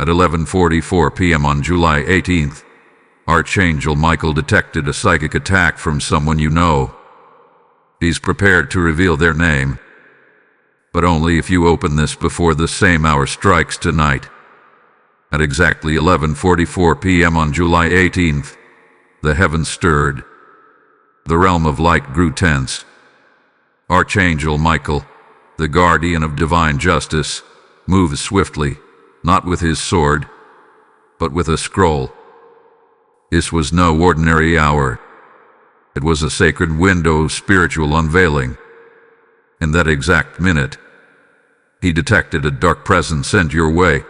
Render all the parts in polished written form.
At 11:44 p.m. on July 18th, Archangel Michael detected a psychic attack from someone you know. He's prepared to reveal their name, but only if you open this before the same hour strikes tonight. At exactly 11:44 p.m. on July 18th, the heavens stirred. The realm of light grew tense. Archangel Michael, the guardian of divine justice, moved swiftly, not with his sword, but with a scroll. This was no ordinary hour. It was a sacred window of spiritual unveiling. In that exact minute, he detected a dark presence sent your way,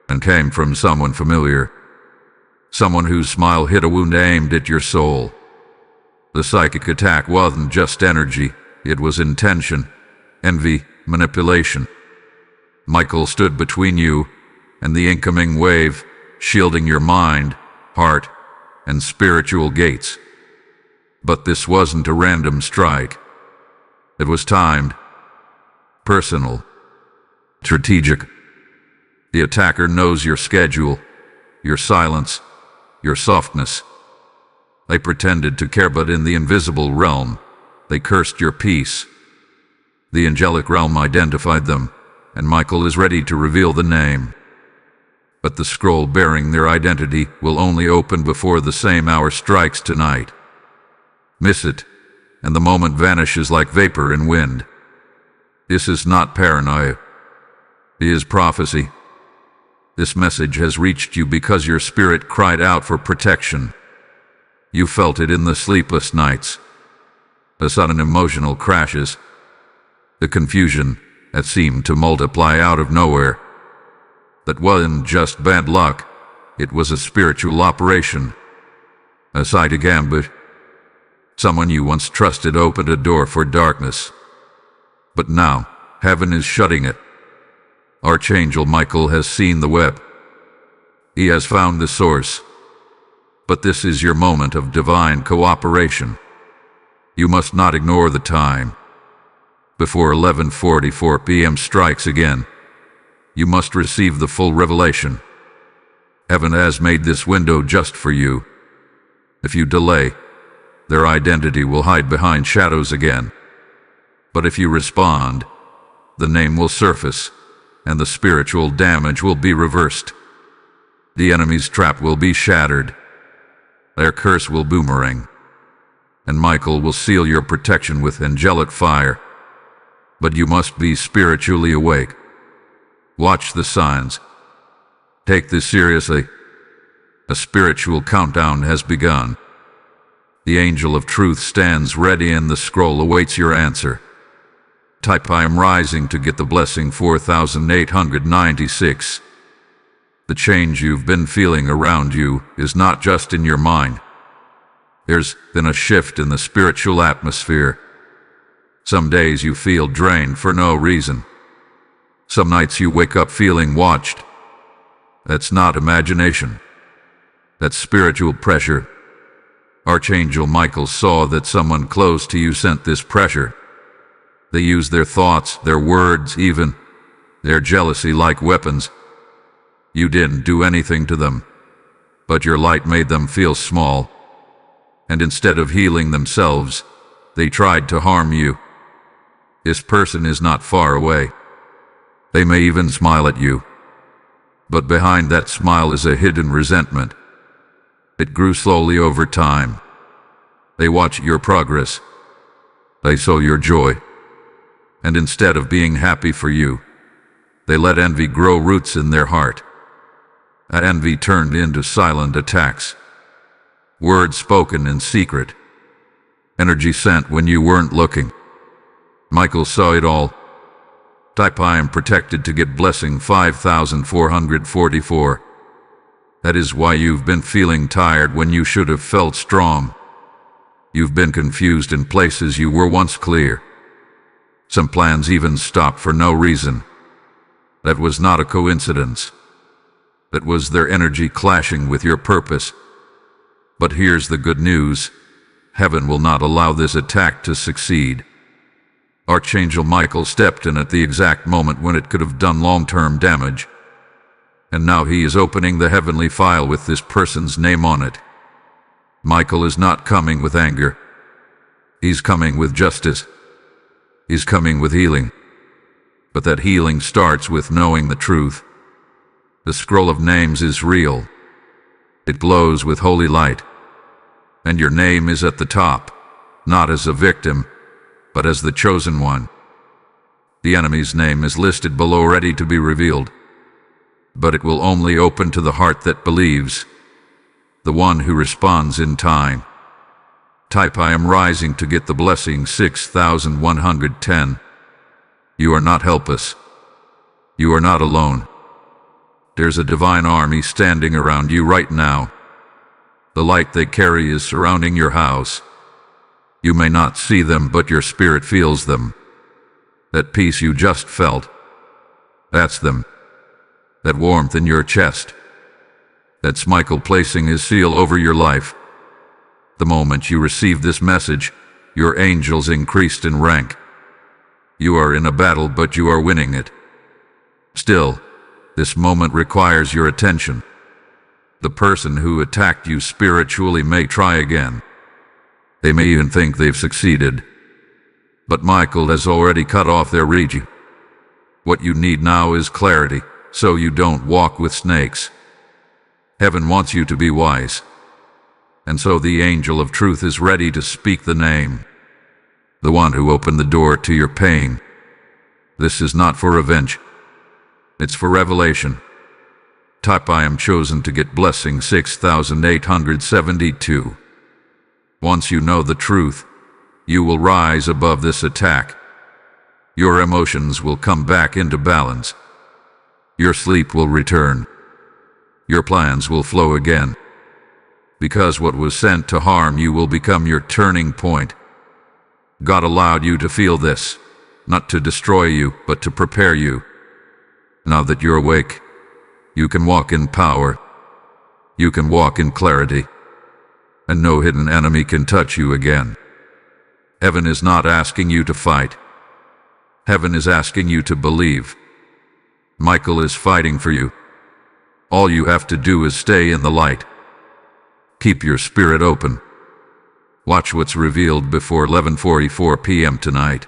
and came from someone familiar, someone whose smile hit a wound aimed at your soul. The psychic attack wasn't just energy, it was intention, envy, manipulation. Michael stood between you and the incoming wave, shielding your mind, heart, and spiritual gates. But this wasn't a random strike. It was timed, personal, strategic. The attacker knows your schedule, your silence, your softness. They pretended to care, but in the invisible realm, they cursed your peace. The angelic realm identified them, and Michael is ready to reveal the name. But the scroll bearing their identity will only open before the same hour strikes tonight. Miss it, and the moment vanishes like vapor in wind. This is not paranoia. It is prophecy. This message has reached you because your spirit cried out for protection. You felt it in the sleepless nights, the sudden emotional crashes, the confusion that seemed to multiply out of nowhere. That wasn't just bad luck, it was a spiritual operation, a psychic gambit. Someone you once trusted opened a door for darkness, but now heaven is shutting it. Archangel Michael has seen the web. He has found the source. But this is your moment of divine cooperation. You must not ignore the time. Before 11:44 p.m. strikes again, you must receive the full revelation. Heaven has made this window just for you. If you delay, their identity will hide behind shadows again. But if you respond, the name will surface, and the spiritual damage will be reversed. The enemy's trap will be shattered. Their curse will boomerang, and Michael will seal your protection with angelic fire. But you must be spiritually awake. Watch the signs. Take this seriously. A spiritual countdown has begun. The angel of truth stands ready and the scroll awaits your answer. Type "I am rising" to get the blessing 4896. The change you've been feeling around you is not just in your mind. There's been a shift in the spiritual atmosphere. Some days you feel drained for no reason. Some nights you wake up feeling watched. That's not imagination. That's spiritual pressure. Archangel Michael saw that someone close to you sent this pressure. They used their thoughts, their words, even their jealousy like weapons. You didn't do anything to them, but your light made them feel small. And instead of healing themselves, they tried to harm you. This person is not far away. They may even smile at you. But behind that smile is a hidden resentment. It grew slowly over time. They watch your progress. They sow your joy. And instead of being happy for you, they let envy grow roots in their heart. That envy turned into silent attacks. Words spoken in secret. Energy sent when you weren't looking. Michael saw it all. Type "I am protected" to get blessing 5444. That is why you've been feeling tired when you should have felt strong. You've been confused in places you were once clear. Some plans even stopped for no reason. That was not a coincidence. That was their energy clashing with your purpose. But here's the good news. Heaven will not allow this attack to succeed. Archangel Michael stepped in at the exact moment when it could have done long-term damage. And now he is opening the heavenly file with this person's name on it. Michael is not coming with anger. He's coming with justice. He's coming with healing. But that healing starts with knowing the truth. The scroll of names is real. It glows with holy light. And your name is at the top, not as a victim, but as the chosen one. The enemy's name is listed below, ready to be revealed. But it will only open to the heart that believes, the one who responds in time. Type I am rising to get the blessing 6110. You are not helpless. You are not alone. There's a divine army standing around you right now. The light they carry is surrounding your house. You may not see them, but your spirit feels them. That peace you just felt, that's them. That warmth in your chest, that's Michael placing his seal over your life. The moment you received this message, your angels increased in rank. You are in a battle, but you are winning it. Still, this moment requires your attention. The person who attacked you spiritually may try again. They may even think they've succeeded. But Michael has already cut off their reach. What you need now is clarity, so you don't walk with snakes. Heaven wants you to be wise. And so the angel of truth is ready to speak the name. The one who opened the door to your pain. This is not for revenge. It's for revelation. Type I am chosen to get blessing 6872. Once you know the truth, you will rise above this attack. Your emotions will come back into balance. Your sleep will return. Your plans will flow again. Because what was sent to harm you will become your turning point. God allowed you to feel this, not to destroy you, but to prepare you. Now that you're awake, you can walk in power. You can walk in clarity. And no hidden enemy can touch you again. Heaven is not asking you to fight. Heaven is asking you to believe. Michael is fighting for you. All you have to do is stay in the light. Keep your spirit open. Watch what's revealed before 11:44 p.m. tonight.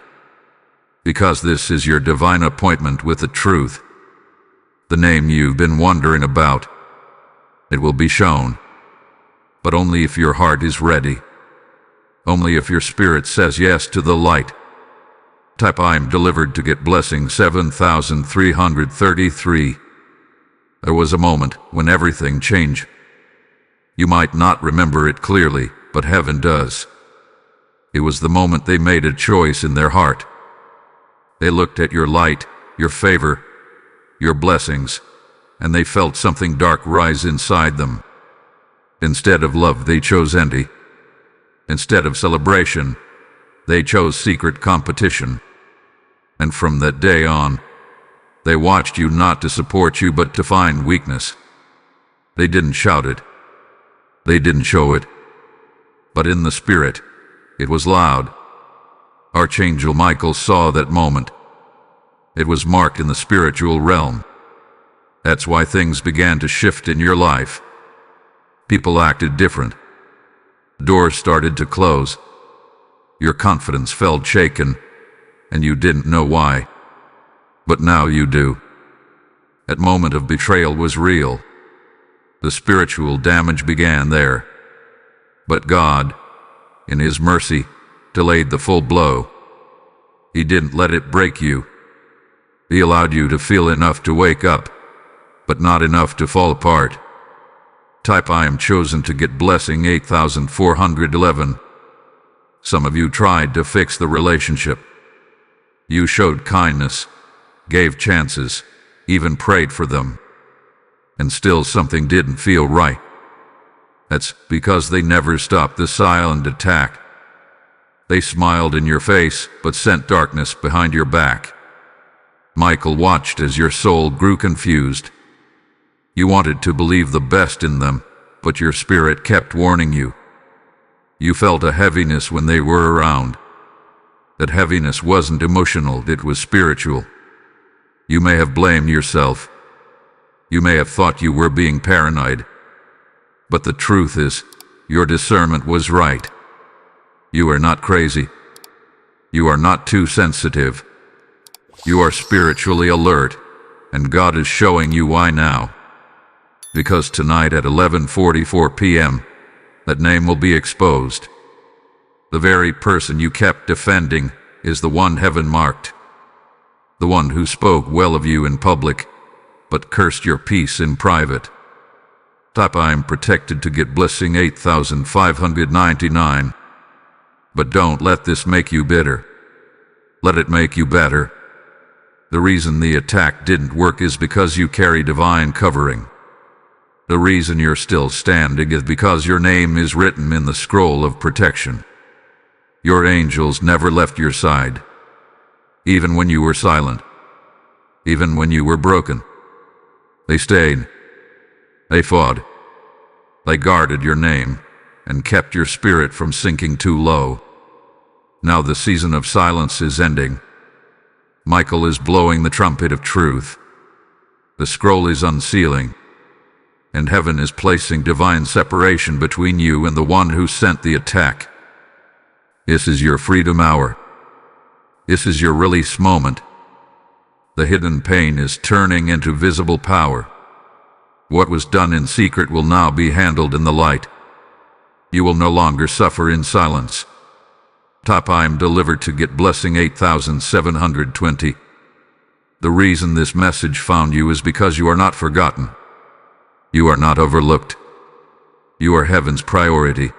Because this is your divine appointment with the truth. The name you've been wondering about. It will be shown. But only if your heart is ready. Only if your spirit says yes to the light. Type I am delivered to get blessing 7333. There was a moment when everything changed. You might not remember it clearly, but heaven does. It was the moment they made a choice in their heart. They looked at your light, your favor, your blessings, and they felt something dark rise inside them. Instead of love, they chose envy. Instead of celebration, they chose secret competition. And from that day on, they watched you not to support you but to find weakness. They didn't shout it. They didn't show it. But in the spirit, it was loud. Archangel Michael saw that moment. It was marked in the spiritual realm. That's why things began to shift in your life. People acted different. Doors started to close. Your confidence felt shaken, and you didn't know why. But now you do. That moment of betrayal was real. The spiritual damage began there. But God, in His mercy, delayed the full blow. He didn't let it break you. He allowed you to feel enough to wake up, but not enough to fall apart. Type I am chosen to get blessing 8411. Some of you tried to fix the relationship. You showed kindness, gave chances, even prayed for them. And still something didn't feel right. That's because they never stopped the silent attack. They smiled in your face, but sent darkness behind your back. Michael watched as your soul grew confused. You wanted to believe the best in them, but your spirit kept warning you. You felt a heaviness when they were around. That heaviness wasn't emotional, it was spiritual. You may have blamed yourself. You may have thought you were being paranoid, but the truth is, your discernment was right. You are not crazy. You are not too sensitive. You are spiritually alert, and God is showing you why now. Because tonight at 11:44 p.m., that name will be exposed. The very person you kept defending is the one heaven marked. The one who spoke well of you in public, but cursed your peace in private. Type I'm protected to get blessing 8,599. But don't let this make you bitter. Let it make you better. The reason the attack didn't work is because you carry divine covering. The reason you're still standing is because your name is written in the scroll of protection. Your angels never left your side. Even when you were silent. Even when you were broken. They stayed. They fought. They guarded your name and kept your spirit from sinking too low. Now the season of silence is ending. Michael is blowing the trumpet of truth. The scroll is unsealing, and heaven is placing divine separation between you and the one who sent the attack. This is your freedom hour. This is your release moment. The hidden pain is turning into visible power. What was done in secret will now be handled in the light. You will no longer suffer in silence. Top I'm delivered to get blessing 8,720. The reason this message found you is because you are not forgotten. You are not overlooked. You are heaven's priority.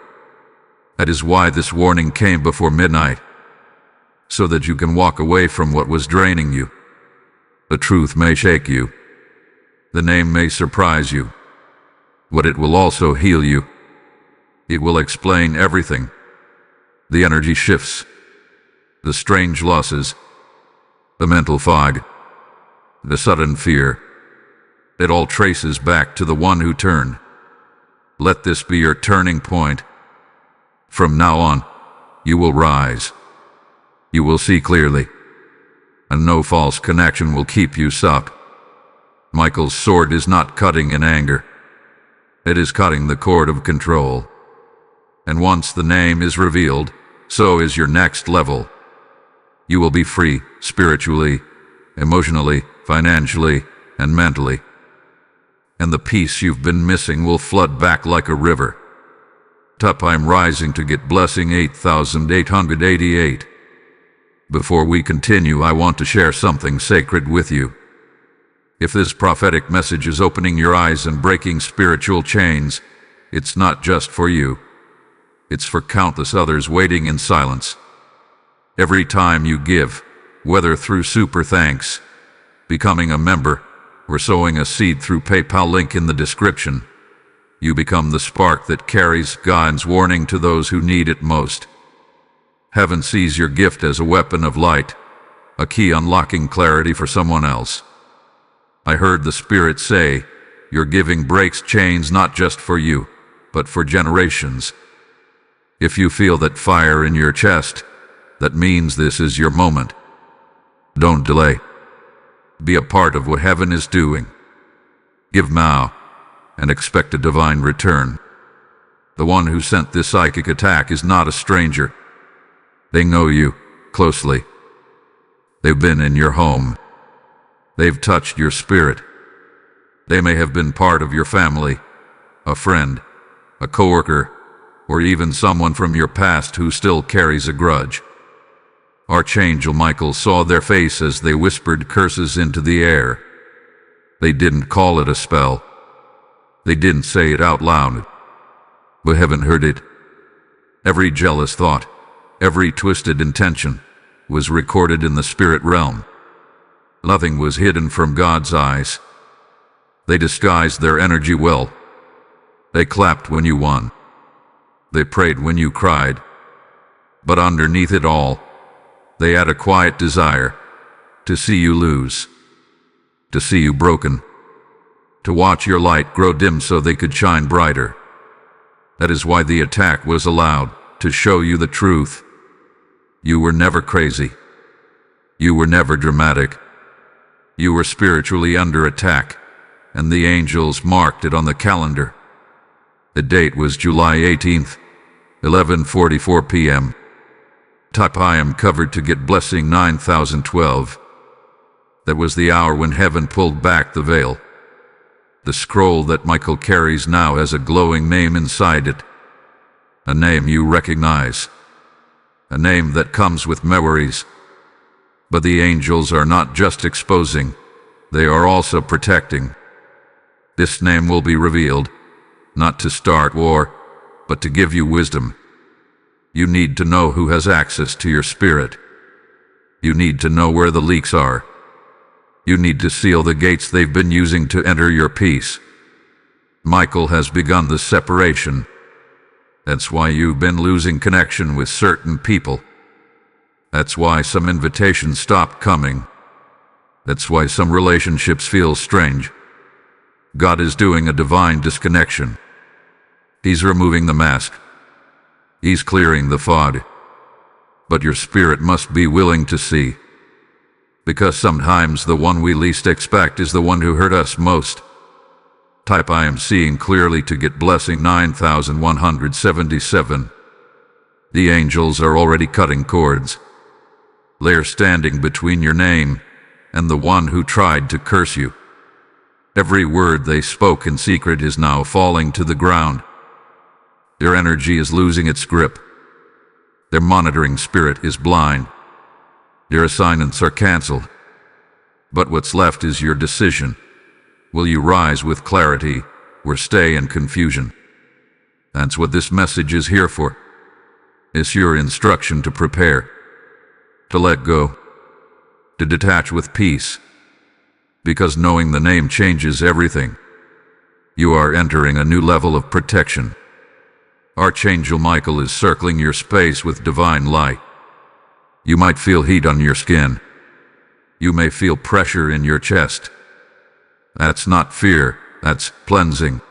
That is why this warning came before midnight, so that you can walk away from what was draining you. The truth may shake you. The name may surprise you, but it will also heal you. It will explain everything. The energy shifts, the strange losses, the mental fog, the sudden fear. It all traces back to the one who turned. Let this be your turning point. From now on, you will rise. You will see clearly, and no false connection will keep you stuck. Michael's sword is not cutting in anger. It is cutting the cord of control. And once the name is revealed, so is your next level. You will be free, spiritually, emotionally, financially, and mentally. And the peace you've been missing will flood back like a river. I'm rising to get blessing 8,888. Before we continue, I want to share something sacred with you. If this prophetic message is opening your eyes and breaking spiritual chains, it's not just for you. It's for countless others waiting in silence. Every time you give, whether through super thanks, becoming a member, or sowing a seed through PayPal link in the description, you become the spark that carries God's warning to those who need it most. Heaven sees your gift as a weapon of light, a key unlocking clarity for someone else. I heard the Spirit say, your giving breaks chains not just for you, but for generations. If you feel that fire in your chest, that means this is your moment. Don't delay. Be a part of what heaven is doing. Give now, and expect a divine return. The one who sent this psychic attack is not a stranger. They know you closely. They've been in your home. They've touched your spirit. They may have been part of your family, a friend, a coworker, or even someone from your past who still carries a grudge. Archangel Michael saw their face as they whispered curses into the air. They didn't call it a spell. They didn't say it out loud, but heaven heard it. Every jealous thought, every twisted intention, was recorded in the spirit realm. Nothing was hidden from God's eyes. They disguised their energy well. They clapped when you won. They prayed when you cried. But underneath it all, they had a quiet desire to see you lose, to see you broken, to watch your light grow dim so they could shine brighter. That is why the attack was allowed, to show you the truth. You were never crazy. You were never dramatic. You were spiritually under attack, and the angels marked it on the calendar. The date was July 18th, 11:44 p.m. Type I am covered to get blessing 9012. That was the hour when heaven pulled back the veil. The scroll that Michael carries now has a glowing name inside it. A name you recognize. A name that comes with memories. But the angels are not just exposing, they are also protecting. This name will be revealed, not to start war, but to give you wisdom. You need to know who has access to your spirit. You need to know where the leaks are. You need to seal the gates they've been using to enter your peace. Michael has begun the separation. That's why you've been losing connection with certain people. That's why some invitations stopped coming. That's why some relationships feel strange. God is doing a divine disconnection. He's removing the mask. He's clearing the fog. But your spirit must be willing to see. Because sometimes the one we least expect is the one who hurt us most. Type I am seeing clearly to get blessing 9177. The angels are already cutting cords. They're standing between your name and the one who tried to curse you. Every word they spoke in secret is now falling to the ground. Their energy is losing its grip. Their monitoring spirit is blind. Their assignments are canceled. But what's left is your decision. Will you rise with clarity or stay in confusion? That's what this message is here for. It's your instruction to prepare, to let go, to detach with peace. Because knowing the name changes everything. You are entering a new level of protection. Archangel Michael is circling your space with divine light. You might feel heat on your skin. You may feel pressure in your chest. That's not fear, that's cleansing.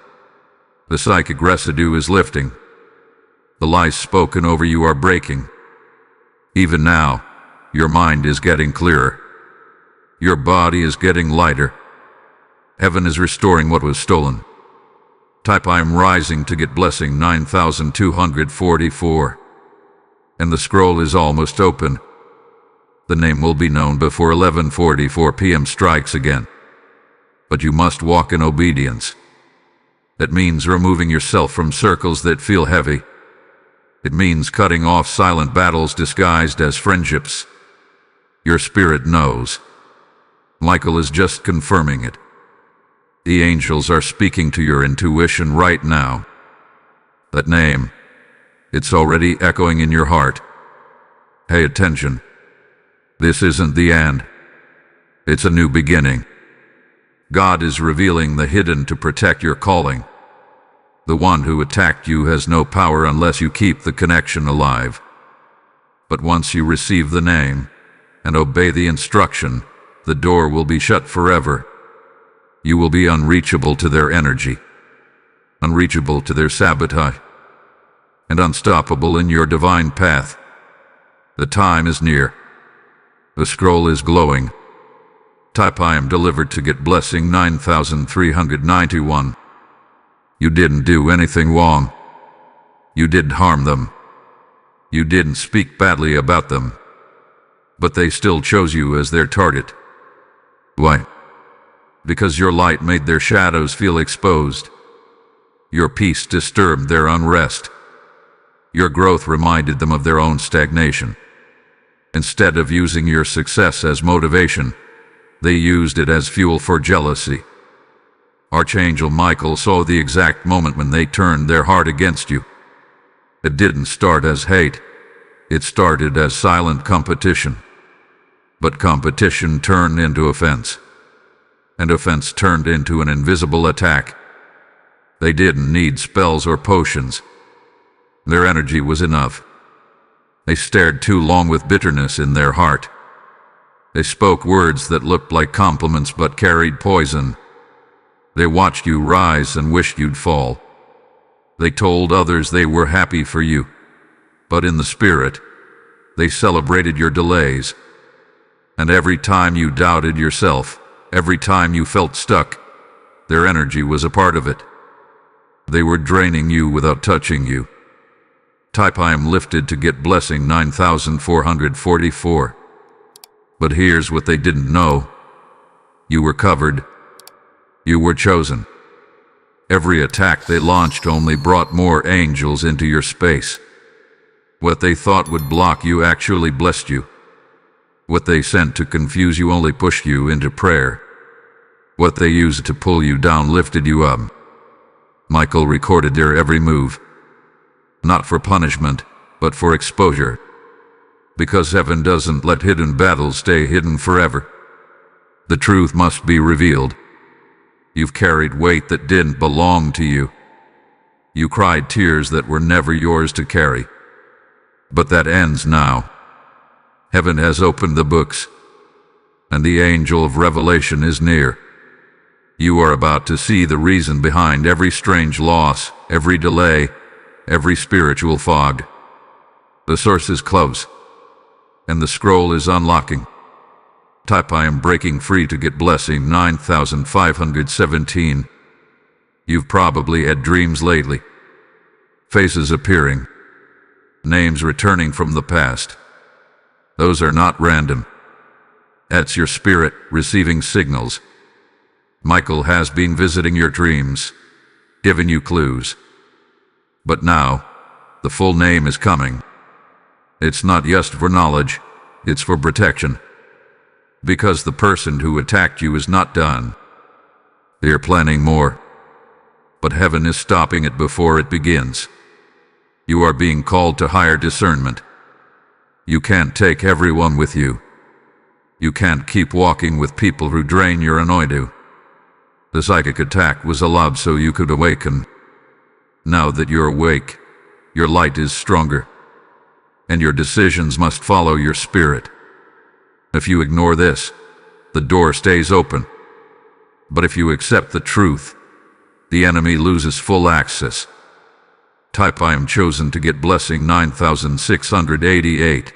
The psychic residue is lifting. The lies spoken over you are breaking. Even now, your mind is getting clearer. Your body is getting lighter. Heaven is restoring what was stolen. Type I am rising to get blessing 9244. And the scroll is almost open. The name will be known before 11:44 p.m. strikes again. But you must walk in obedience. That means removing yourself from circles that feel heavy. It means cutting off silent battles disguised as friendships. Your spirit knows. Michael is just confirming it. The angels are speaking to your intuition right now. That name, it's already echoing in your heart. Pay attention. This isn't the end. It's a new beginning. God is revealing the hidden to protect your calling. The one who attacked you has no power unless you keep the connection alive. But once you receive the name and obey the instruction, the door will be shut forever. You will be unreachable to their energy, unreachable to their sabotage, and unstoppable in your divine path. The time is near. The scroll is glowing. Type I am delivered to get blessing 9391. You didn't do anything wrong. You didn't harm them. You didn't speak badly about them. But they still chose you as their target. Why? Because your light made their shadows feel exposed. Your peace disturbed their unrest. Your growth reminded them of their own stagnation. Instead of using your success as motivation, they used it as fuel for jealousy. Archangel Michael saw the exact moment when they turned their heart against you. It didn't start as hate. It started as silent competition. But competition turned into offense. And offense turned into an invisible attack. They didn't need spells or potions. Their energy was enough. They stared too long with bitterness in their heart. They spoke words that looked like compliments but carried poison. They watched you rise and wished you'd fall. They told others they were happy for you. But in the spirit, they celebrated your delays. And every time you doubted yourself, every time you felt stuck, Their energy was a part of it. They were draining you without touching you. Type I am lifted to get blessing 9444. But here's what they didn't know. You were covered. You were chosen. Every attack they launched only brought more angels into your space. What they thought would block you actually blessed you. What they sent to confuse you only pushed you into prayer. What they used to pull you down lifted you up. Michael recorded their every move. Not for punishment, but for exposure. Because heaven doesn't let hidden battles stay hidden forever. The truth must be revealed. You've carried weight that didn't belong to you. You cried tears that were never yours to carry. But that ends now. Heaven has opened the books, and the angel of revelation is near. You are about to see the reason behind every strange loss, every delay, every spiritual fog. The source is close, and the scroll is unlocking. Type I am breaking free to get blessing 9517. You've probably had dreams lately. Faces appearing. Names returning from the past. Those are not random. That's your spirit receiving signals. Michael has been visiting your dreams, giving you clues. But now, the full name is coming. It's not just for knowledge, it's for protection. Because the person who attacked you is not done. They're planning more. But heaven is stopping it before it begins. You are being called to higher discernment. You can't take everyone with you. You can't keep walking with people who drain your anointing. The psychic attack was allowed so you could awaken. Now that you're awake, your light is stronger. And your decisions must follow your spirit. If you ignore this, the door stays open. But if you accept the truth, the enemy loses full access. Type I am chosen to get blessing 9688.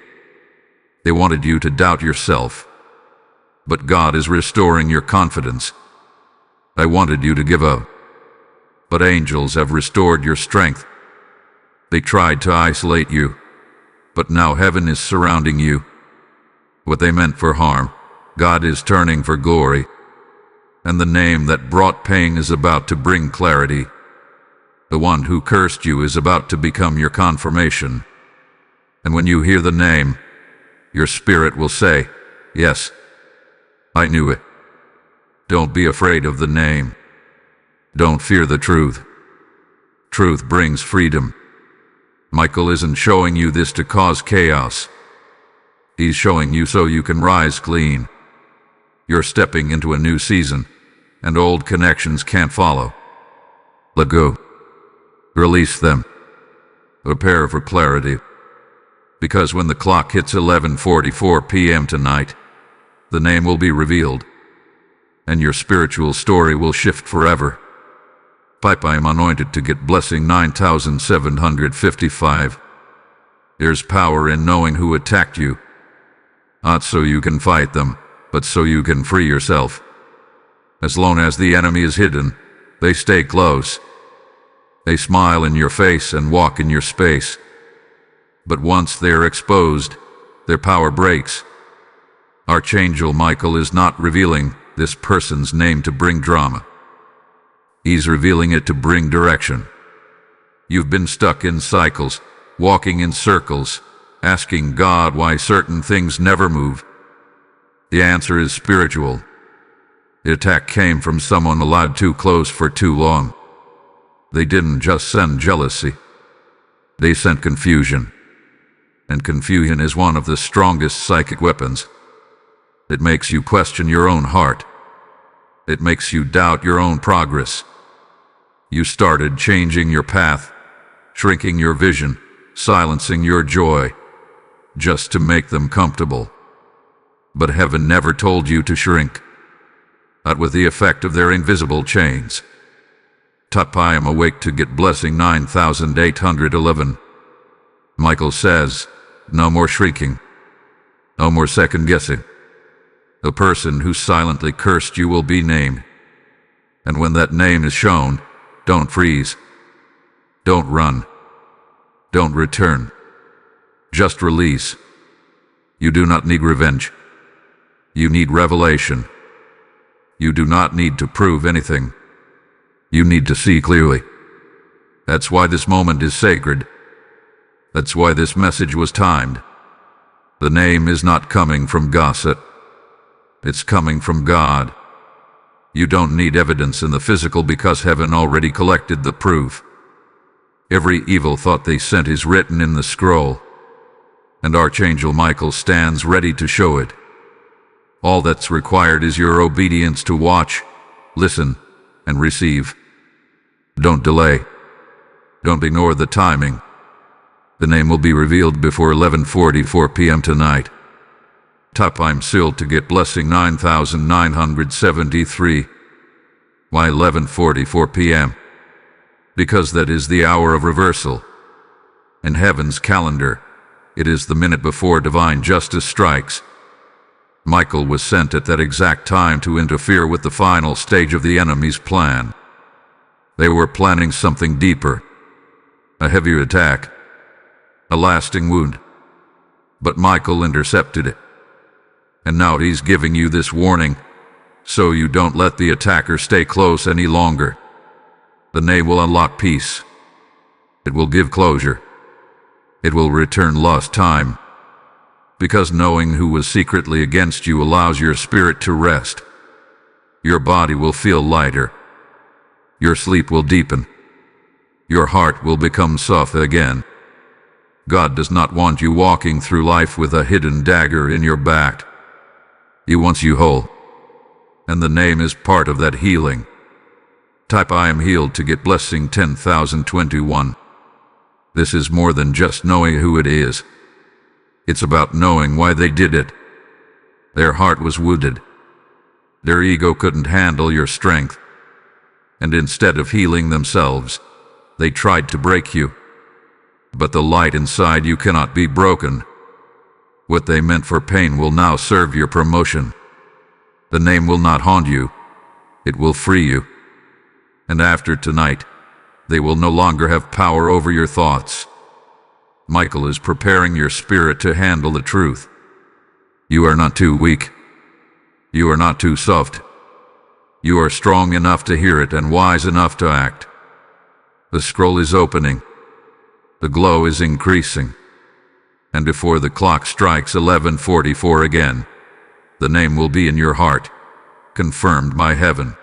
They wanted you to doubt yourself. But God is restoring your confidence. I wanted you to give up. But angels have restored your strength. They tried to isolate you. But now heaven is surrounding you. What they meant for harm, God is turning for glory. And the name that brought pain is about to bring clarity. The one who cursed you is about to become your confirmation. And when you hear the name, your spirit will say, yes, I knew it. Don't be afraid of the name. Don't fear the truth. Truth brings freedom. Michael isn't showing you this to cause chaos. He's showing you so you can rise clean. You're stepping into a new season, and old connections can't follow. Let go. Release them. Prepare for clarity. Because when the clock hits 11:44 p.m. tonight, the name will be revealed, and your spiritual story will shift forever. Pipe I am anointed to get blessing 9755. There's power in knowing who attacked you. Not so you can fight them, but so you can free yourself. As long as the enemy is hidden, they stay close. They smile in your face and walk in your space. But once they're exposed, their power breaks. Archangel Michael is not revealing this person's name to bring drama. He's revealing it to bring direction. You've been stuck in cycles, walking in circles, asking God why certain things never move. The answer is spiritual. The attack came from someone allowed too close for too long. They didn't just send jealousy. They sent confusion. And confusion is one of the strongest psychic weapons. It makes you question your own heart. It makes you doubt your own progress. You started changing your path, shrinking your vision, silencing your joy, just to make them comfortable. But heaven never told you to shrink. Not with the effect of their invisible chains. Type I am awake to get blessing 9811. Michael says, no more shrinking. No more second guessing. The person who silently cursed you will be named. And when that name is shown, don't freeze. Don't run. Don't return. Just release. You do not need revenge. You need revelation. You do not need to prove anything. You need to see clearly. That's why this moment is sacred. That's why this message was timed. The name is not coming from gossip. It's coming from God. You don't need evidence in the physical because heaven already collected the proof. Every evil thought they sent is written in the scroll, and Archangel Michael stands ready to show it. All that's required is your obedience to watch, listen, and receive. Don't delay. Don't ignore the timing. The name will be revealed before 11:44 p.m. tonight. Type I'm sealed to get blessing 9973. Why 11:44 p.m.? Because that is the hour of reversal. In heaven's calendar, it is the minute before divine justice strikes. Michael was sent at that exact time to interfere with the final stage of the enemy's plan. They were planning something deeper, a heavier attack, a lasting wound. But Michael intercepted it. And now he's giving you this warning, so you don't let the attacker stay close any longer. The name will unlock peace. It will give closure. It will return lost time. Because knowing who was secretly against you allows your spirit to rest. Your body will feel lighter. Your sleep will deepen. Your heart will become soft again. God does not want you walking through life with a hidden dagger in your back. He wants you whole. And the name is part of that healing. Type I am healed to get blessing 10,021. This is more than just knowing who it is. It's about knowing why they did it. Their heart was wounded. Their ego couldn't handle your strength. And instead of healing themselves, they tried to break you. But the light inside you cannot be broken. What they meant for pain will now serve your promotion. The name will not haunt you. It will free you. And after tonight, they will no longer have power over your thoughts. Michael is preparing your spirit to handle the truth. You are not too weak. You are not too soft. You are strong enough to hear it and wise enough to act. The scroll is opening. The glow is increasing. And before the clock strikes 11:44 again, the name will be in your heart, confirmed by heaven.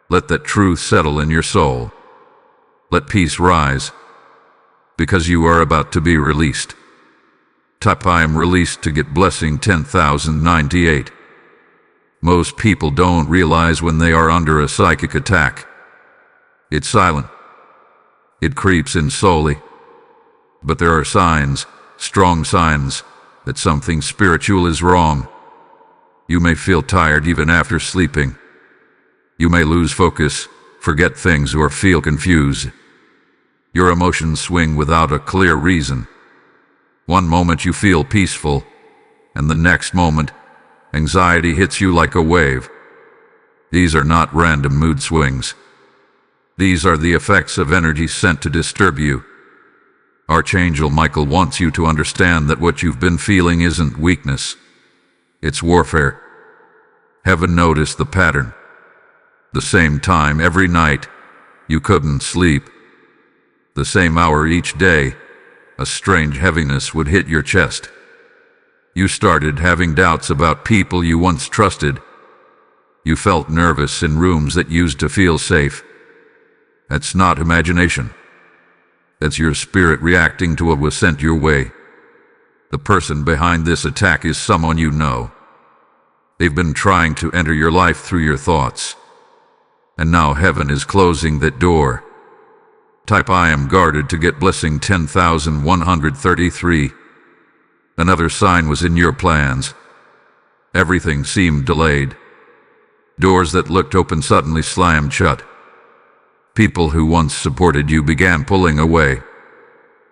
Let that truth settle in your soul. Let peace rise, because you are about to be released. Type I am released to get blessing 10,098. Most people don't realize when they are under a psychic attack. It's silent. It creeps in slowly. But there are signs, strong signs, that something spiritual is wrong. You may feel tired even after sleeping. You may lose focus, forget things, or feel confused. Your emotions swing without a clear reason. One moment you feel peaceful, and the next moment, anxiety hits you like a wave. These are not random mood swings. These are the effects of energy sent to disturb you. Archangel Michael wants you to understand that what you've been feeling isn't weakness. It's warfare. Heaven noticed the pattern. The same time every night, you couldn't sleep. The same hour each day, a strange heaviness would hit your chest. You started having doubts about people you once trusted. You felt nervous in rooms that used to feel safe. That's not imagination. That's your spirit reacting to what was sent your way. The person behind this attack is someone you know. They've been trying to enter your life through your thoughts. And now heaven is closing that door. Type I am guarded to get blessing 10,133. Another sign was in your plans. Everything seemed delayed. Doors that looked open suddenly slammed shut. People who once supported you began pulling away.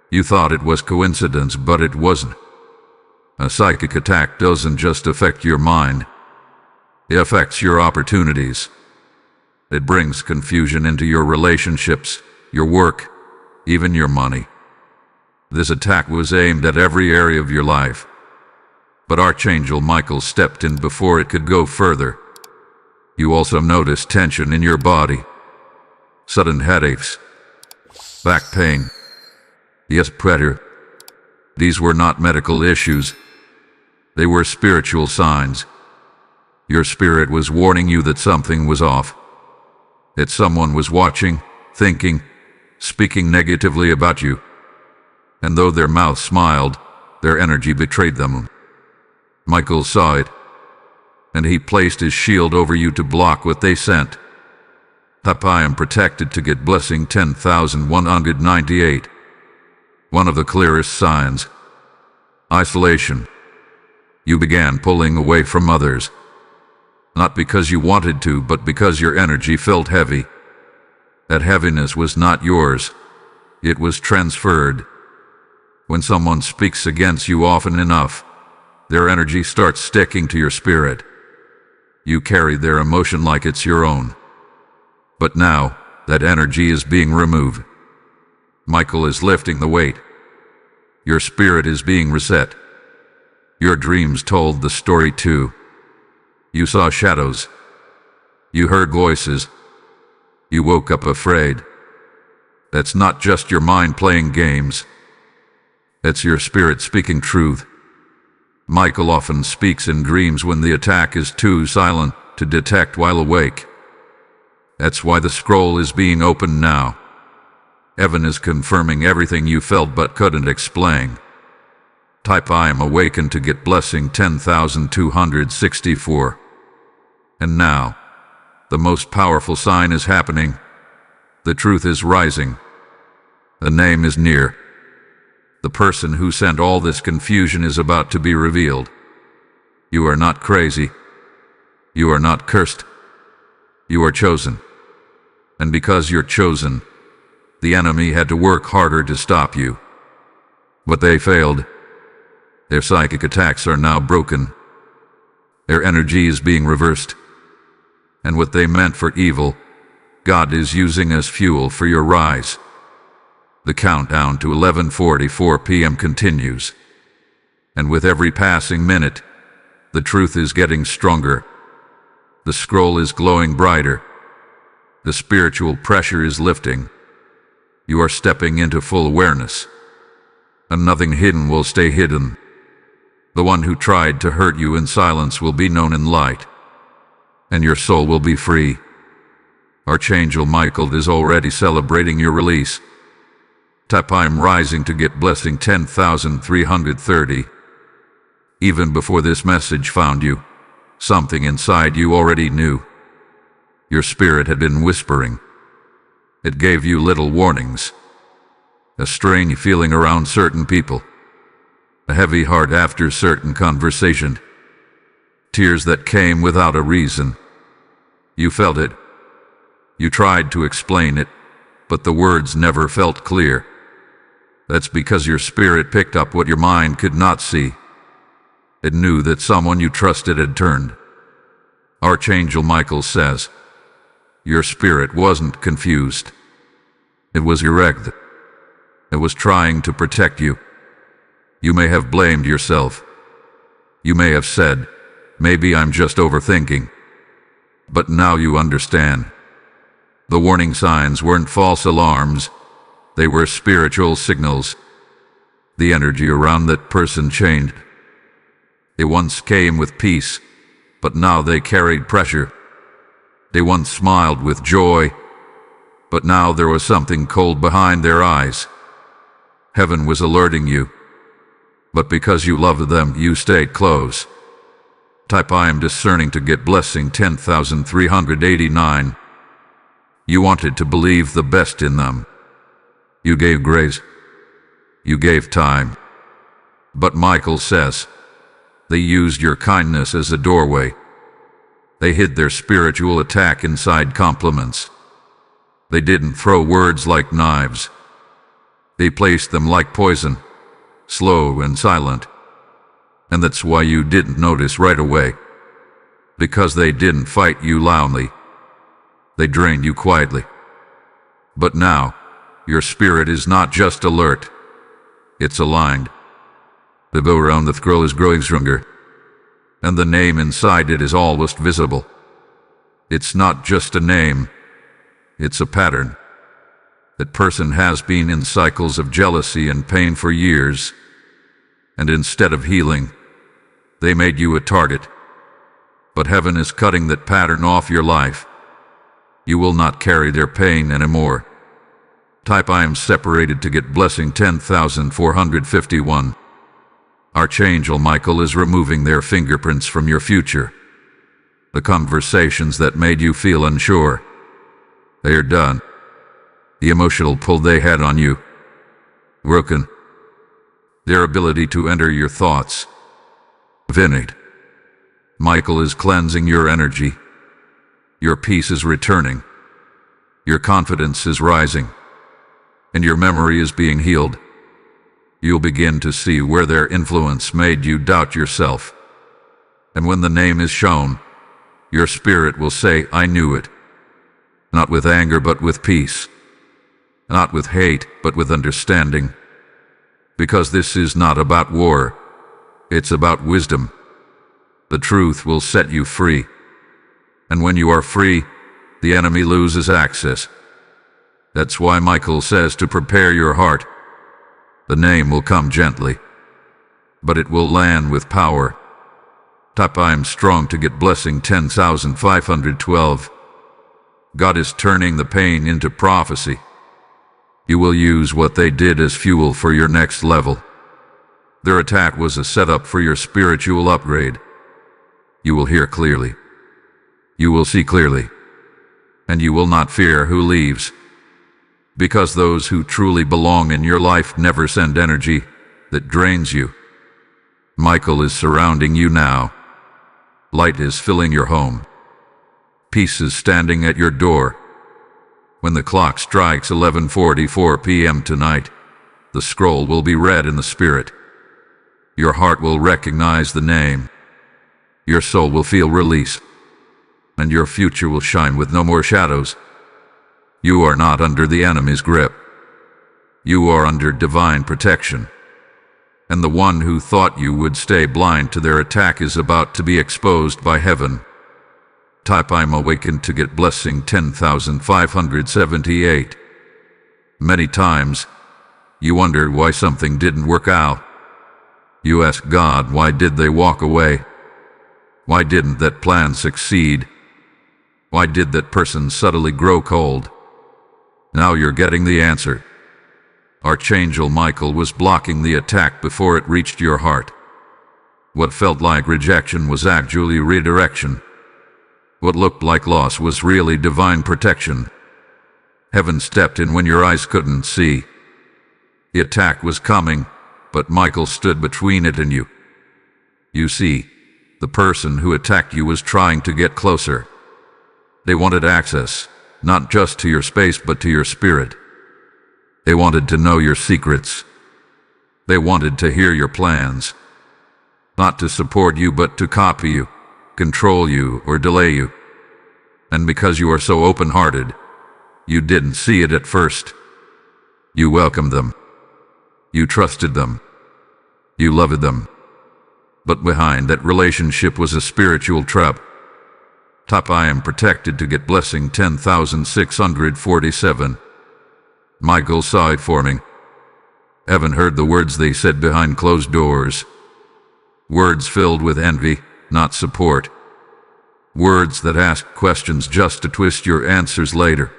You thought it was coincidence, but it wasn't. A psychic attack doesn't just affect your mind. It affects your opportunities. It brings confusion into your relationships, your work, even your money. This attack was aimed at every area of your life. But Archangel Michael stepped in before it could go further. You also noticed tension in your body, sudden headaches, back pain. Yes, pressure. These were not medical issues. They were spiritual signs. Your spirit was warning you that something was off. That someone was watching, thinking, speaking negatively about you. And though their mouth smiled, their energy betrayed them. Michael saw it, and he placed his shield over you to block what they sent. I am protected to get blessing 10,198. One of the clearest signs. Isolation. You began pulling away from others. Not because you wanted to, but because your energy felt heavy. That heaviness was not yours. It was transferred. When someone speaks against you often enough, their energy starts sticking to your spirit. You carry their emotion like it's your own. But now, that energy is being removed. Michael is lifting the weight. Your spirit is being reset. Your dreams told the story too. You saw shadows. You heard voices. You woke up afraid. That's not just your mind playing games. It's your spirit speaking truth. Michael often speaks in dreams when the attack is too silent to detect while awake. That's why the scroll is being opened now. Heaven is confirming everything you felt but couldn't explain. Type I am awakened to get blessing 10,264. And now, the most powerful sign is happening. The truth is rising. The name is near. The person who sent all this confusion is about to be revealed. You are not crazy. You are not cursed. You are chosen. And because you're chosen, the enemy had to work harder to stop you. But they failed. Their psychic attacks are now broken. Their energy is being reversed. And what they meant for evil, God is using as fuel for your rise. The countdown to 11:44 p.m. continues. And with every passing minute, the truth is getting stronger. The scroll is glowing brighter. The spiritual pressure is lifting. You are stepping into full awareness. And nothing hidden will stay hidden. The one who tried to hurt you in silence will be known in light. And your soul will be free. Archangel Michael is already celebrating your release. Type I am rising to get blessing 10,330. Even before this message found you, something inside you already knew. Your spirit had been whispering. It gave you little warnings. A strange feeling around certain people. A heavy heart after certain conversation. Tears that came without a reason. You felt it. You tried to explain it, but the words never felt clear. That's because your spirit picked up what your mind could not see. It knew that someone you trusted had turned. Archangel Michael says, your spirit wasn't confused. It was erect. It was trying to protect you. You may have blamed yourself. You may have said, maybe I'm just overthinking. But now you understand. The warning signs weren't false alarms. They were spiritual signals. The energy around that person changed. They once came with peace, but now they carried pressure. They once smiled with joy, but now there was something cold behind their eyes. Heaven was alerting you. But because you loved them, you stayed close. Type I am discerning to get blessing 10,389. You wanted to believe the best in them. You gave grace. You gave time. But Michael says, they used your kindness as a doorway. They hid their spiritual attack inside compliments. They didn't throw words like knives. They placed them like poison, slow and silent. And that's why you didn't notice right away. Because they didn't fight you loudly. They drained you quietly. But now, your spirit is not just alert, it's aligned. The bow around the scroll is growing stronger, and the name inside it is almost visible. It's not just a name, it's a pattern. That person has been in cycles of jealousy and pain for years, and instead of healing, they made you a target. But heaven is cutting that pattern off your life. You will not carry their pain anymore. Type I am separated to get blessing 10,451. Archangel Michael is removing their fingerprints from your future. The conversations that made you feel unsure, they are done. The emotional pull they had on you, broken. Their ability to enter your thoughts, vindicated. Michael is cleansing your energy. Your peace is returning. Your confidence is rising. And your memory is being healed. You'll begin to see where their influence made you doubt yourself. And when the name is shown, your spirit will say, I knew it. Not with anger, but with peace. Not with hate, but with understanding. Because this is not about war. It's about wisdom. The truth will set you free. And when you are free, the enemy loses access. That's why Michael says to prepare your heart. The name will come gently, but it will land with power. Type I am strong to get blessing 10,512. God is turning the pain into prophecy. You will use what they did as fuel for your next level. Their attack was a setup for your spiritual upgrade. You will hear clearly. You will see clearly. And you will not fear who leaves. Because those who truly belong in your life never send energy that drains you. Michael is surrounding you now. Light is filling your home. Peace is standing at your door. When the clock strikes 11:44 p.m. tonight, the scroll will be read in the spirit. Your heart will recognize the name. Your soul will feel release. And your future will shine with no more shadows. You are not under the enemy's grip. You are under divine protection. And the one who thought you would stay blind to their attack is about to be exposed by heaven. Type I'm awakened to get blessing 10,578. Many times, you wondered why something didn't work out. You ask God, why did they walk away? Why didn't that plan succeed? Why did that person suddenly grow cold? Now you're getting the answer. Archangel Michael was blocking the attack before it reached your heart. What felt like rejection was actually redirection. What looked like loss was really divine protection. Heaven stepped in when your eyes couldn't see. The attack was coming, but Michael stood between it and you. You see, the person who attacked you was trying to get closer. They wanted access, not just to your space but to your spirit. They wanted to know your secrets. They wanted to hear your plans. Not to support you but to copy you, control you, or delay you. And because you are so open-hearted, you didn't see it at first. You welcomed them. You trusted them. You loved them. But behind that relationship was a spiritual trap. Type I am protected to get blessing 10,647. Michael saw it forming. Heaven heard the words they said behind closed doors. Words filled with envy, not support. Words that asked questions just to twist your answers later.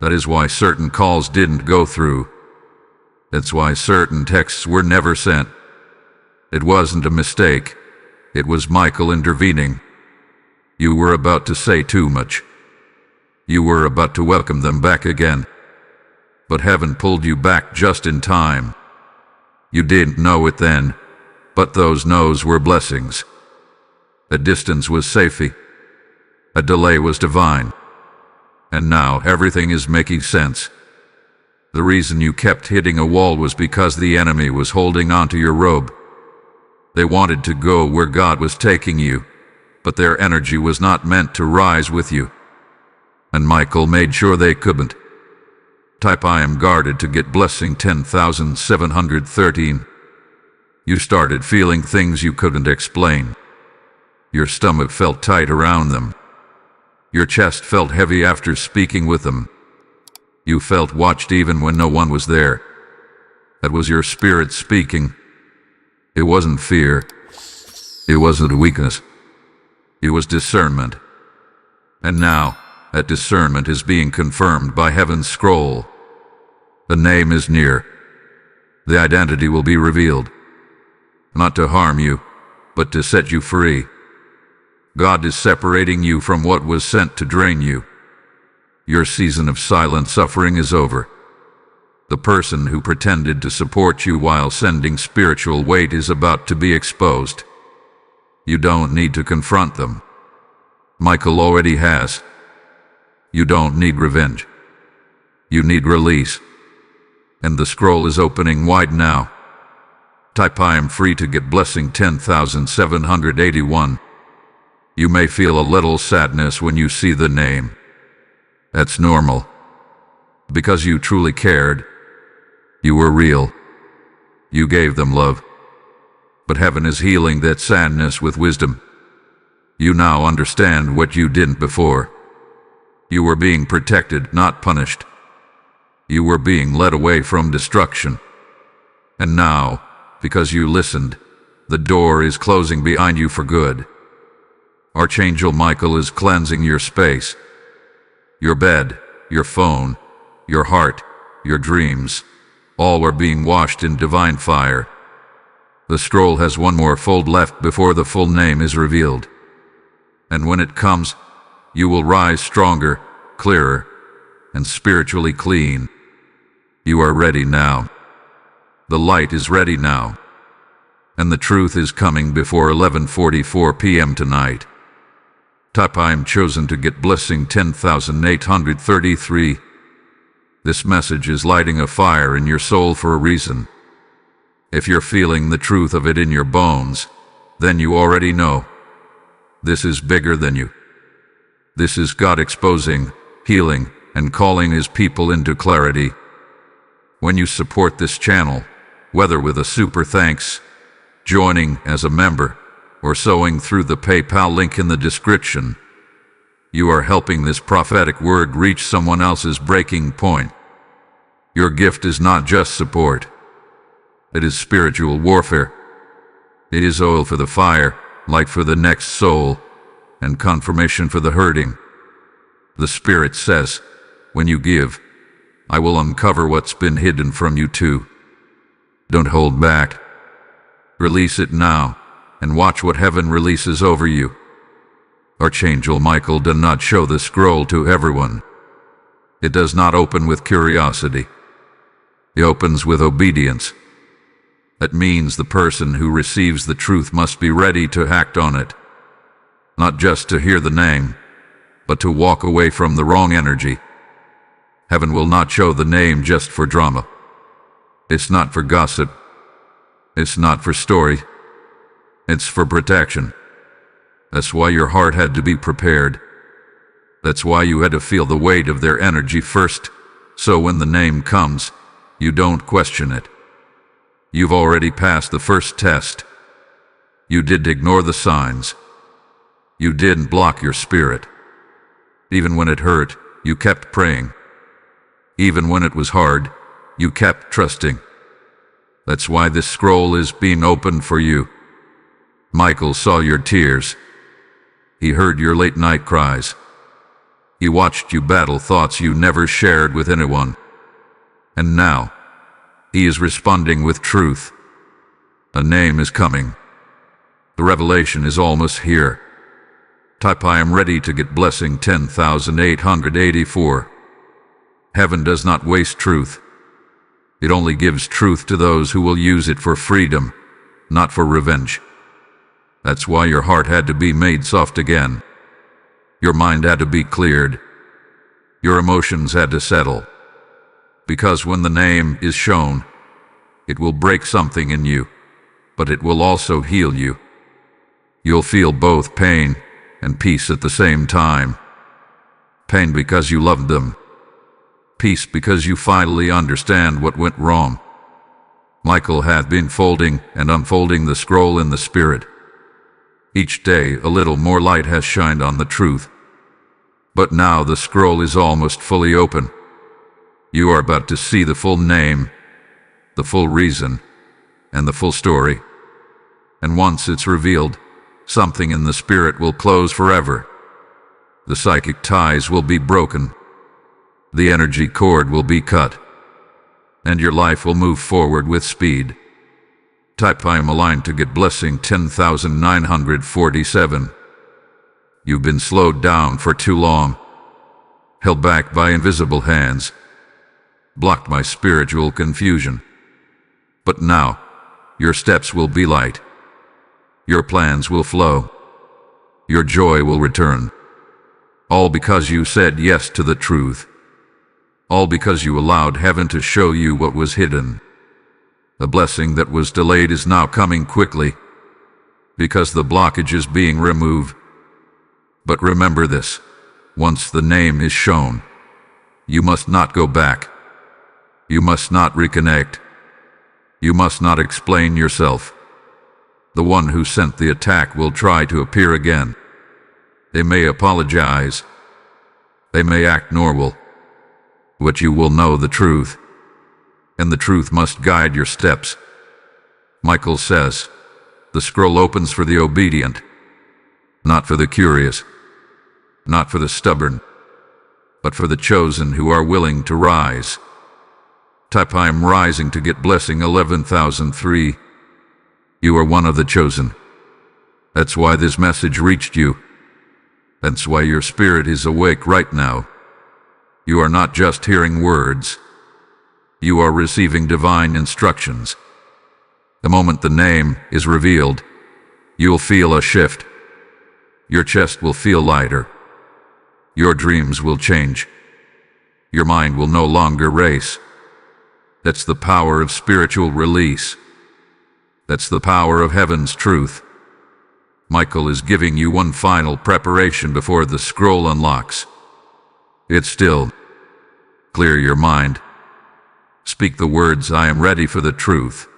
That is why certain calls didn't go through. That's why certain texts were never sent. It wasn't a mistake. It was Michael intervening. You were about to say too much. You were about to welcome them back again. But heaven pulled you back just in time. You didn't know it then, but those no's were blessings. A distance was safety. A delay was divine. And now everything is making sense. The reason you kept hitting a wall was because the enemy was holding onto your robe. They wanted to go where God was taking you, but their energy was not meant to rise with you. And Michael made sure they couldn't. Type I am guarded to get blessing 10,713. You started feeling things you couldn't explain. Your stomach felt tight around them. Your chest felt heavy after speaking with them. You felt watched even when no one was there. That was your spirit speaking. It wasn't fear. It wasn't weakness. It was discernment. And now, that discernment is being confirmed by heaven's scroll. The name is near. The identity will be revealed. Not to harm you, but to set you free. God is separating you from what was sent to drain you. Your season of silent suffering is over. The person who pretended to support you while sending spiritual weight is about to be exposed. You don't need to confront them. Michael already has. You don't need revenge. You need release. And the scroll is opening wide now. Type I am free to get blessing 10,781. You may feel a little sadness when you see the name. That's normal. Because you truly cared. You were real. You gave them love. But heaven is healing that sadness with wisdom. You now understand what you didn't before. You were being protected, not punished. You were being led away from destruction. And now, because you listened, the door is closing behind you for good. Archangel Michael is cleansing your space. Your bed, your phone, your heart, your dreams, all are being washed in divine fire. The scroll has one more fold left before the full name is revealed. And when it comes, you will rise stronger, clearer, and spiritually clean. You are ready now. The light is ready now. And the truth is coming before 11:44 p.m. tonight. Type I am chosen to get blessing 10,833. This message is lighting a fire in your soul for a reason. If you're feeling the truth of it in your bones, then you already know. This is bigger than you. This is God exposing, healing, and calling His people into clarity. When you support this channel, whether with a super thanks, joining as a member, or sowing through the PayPal link in the description, you are helping this prophetic word reach someone else's breaking point. Your gift is not just support. It is spiritual warfare. It is oil for the fire, light for the next soul, and confirmation for the hurting. The Spirit says, when you give, I will uncover what's been hidden from you too. Don't hold back. Release it now, and watch what heaven releases over you. Archangel Michael does not show the scroll to everyone. It does not open with curiosity. It opens with obedience. That means the person who receives the truth must be ready to act on it. Not just to hear the name, but to walk away from the wrong energy. Heaven will not show the name just for drama. It's not for gossip. It's not for story. It's for protection. That's why your heart had to be prepared. That's why you had to feel the weight of their energy first, so when the name comes, you don't question it. You've already passed the first test. You didn't ignore the signs. You didn't block your spirit. Even when it hurt, you kept praying. Even when it was hard, you kept trusting. That's why this scroll is being opened for you. Michael saw your tears. He heard your late-night cries. He watched you battle thoughts you never shared with anyone. And now, He is responding with truth. A name is coming. The revelation is almost here. Type I am ready to get blessing 10,884. Heaven does not waste truth. It only gives truth to those who will use it for freedom, not for revenge. That's why your heart had to be made soft again. Your mind had to be cleared. Your emotions had to settle. Because when the name is shown, it will break something in you, but it will also heal you. You'll feel both pain and peace at the same time. Pain because you loved them. Peace because you finally understand what went wrong. Michael hath been folding and unfolding the scroll in the spirit. Each day a little more light has shined on the truth. But now the scroll is almost fully open. You are about to see the full name, the full reason, and the full story. And once it's revealed, something in the spirit will close forever. The psychic ties will be broken. The energy cord will be cut. And your life will move forward with speed. Type I am aligned to get blessing 10,947. You've been slowed down for too long, held back by invisible hands, blocked by spiritual confusion. But now, your steps will be light. Your plans will flow. Your joy will return. All because you said yes to the truth. All because you allowed heaven to show you what was hidden. The blessing that was delayed is now coming quickly, because the blockage is being removed. But remember this, once the name is shown, you must not go back. You must not reconnect. You must not explain yourself. The one who sent the attack will try to appear again. They may apologize. They may act normal. But you will know the truth, and the truth must guide your steps. Michael says, the scroll opens for the obedient, not for the curious, not for the stubborn, but for the chosen who are willing to rise. Type I am rising to get blessing 11,003. You are one of the chosen. That's why this message reached you. That's why your spirit is awake right now. You are not just hearing words. You are receiving divine instructions. The moment the name is revealed, you'll feel a shift. Your chest will feel lighter. Your dreams will change. Your mind will no longer race. That's the power of spiritual release. That's the power of heaven's truth. Michael is giving you one final preparation before the scroll unlocks. It's still. Clear your mind. Speak the words, I am ready for the truth.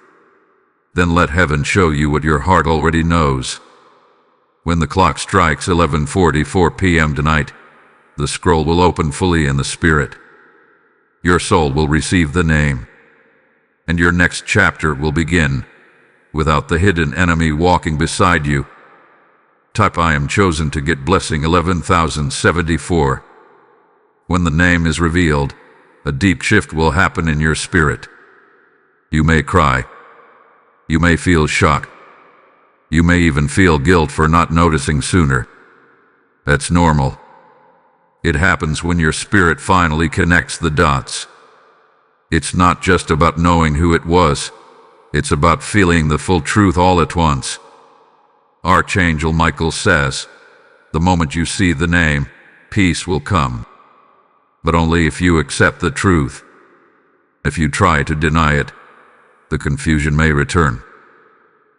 Then let heaven show you what your heart already knows. When the clock strikes 11:44 p.m. tonight, the scroll will open fully in the spirit. Your soul will receive the name, and your next chapter will begin without the hidden enemy walking beside you. Type I am chosen to get blessing 11,074. When the name is revealed, a deep shift will happen in your spirit. You may cry. You may feel shock. You may even feel guilt for not noticing sooner. That's normal. It happens when your spirit finally connects the dots. It's not just about knowing who it was. It's about feeling the full truth all at once. Archangel Michael says, the moment you see the name, peace will come. But only if you accept the truth. If you try to deny it, the confusion may return.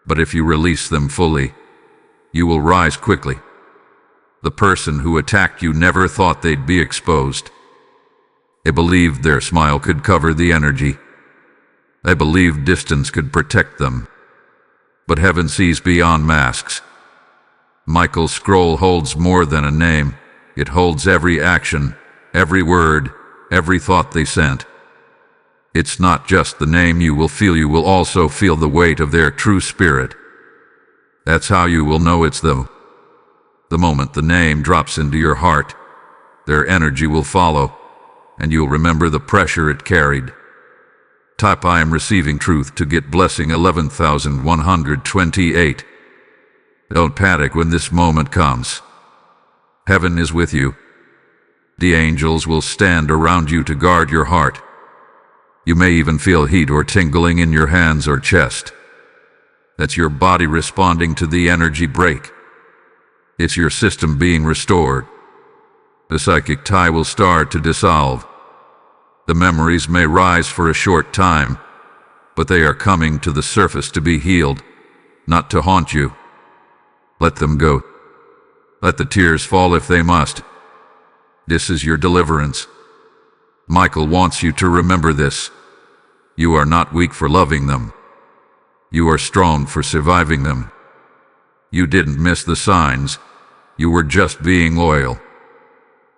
But if you release them fully, you will rise quickly. The person who attacked you never thought they'd be exposed. They believed their smile could cover the energy. They believed distance could protect them. But heaven sees beyond masks. Michael's scroll holds more than a name. It holds every action, every word, every thought they sent. It's not just the name you will feel, you will also feel the weight of their true spirit. That's how you will know it's them. The moment the name drops into your heart, their energy will follow, and you'll remember the pressure it carried. Type I am receiving truth to get blessing 11,128. Don't panic when this moment comes. Heaven is with you. The angels will stand around you to guard your heart. You may even feel heat or tingling in your hands or chest. That's your body responding to the energy break. It's your system being restored. The psychic tie will start to dissolve. The memories may rise for a short time, but they are coming to the surface to be healed, not to haunt you. Let them go. Let the tears fall if they must. This is your deliverance. Michael wants you to remember this. You are not weak for loving them. You are strong for surviving them. You didn't miss the signs. You were just being loyal.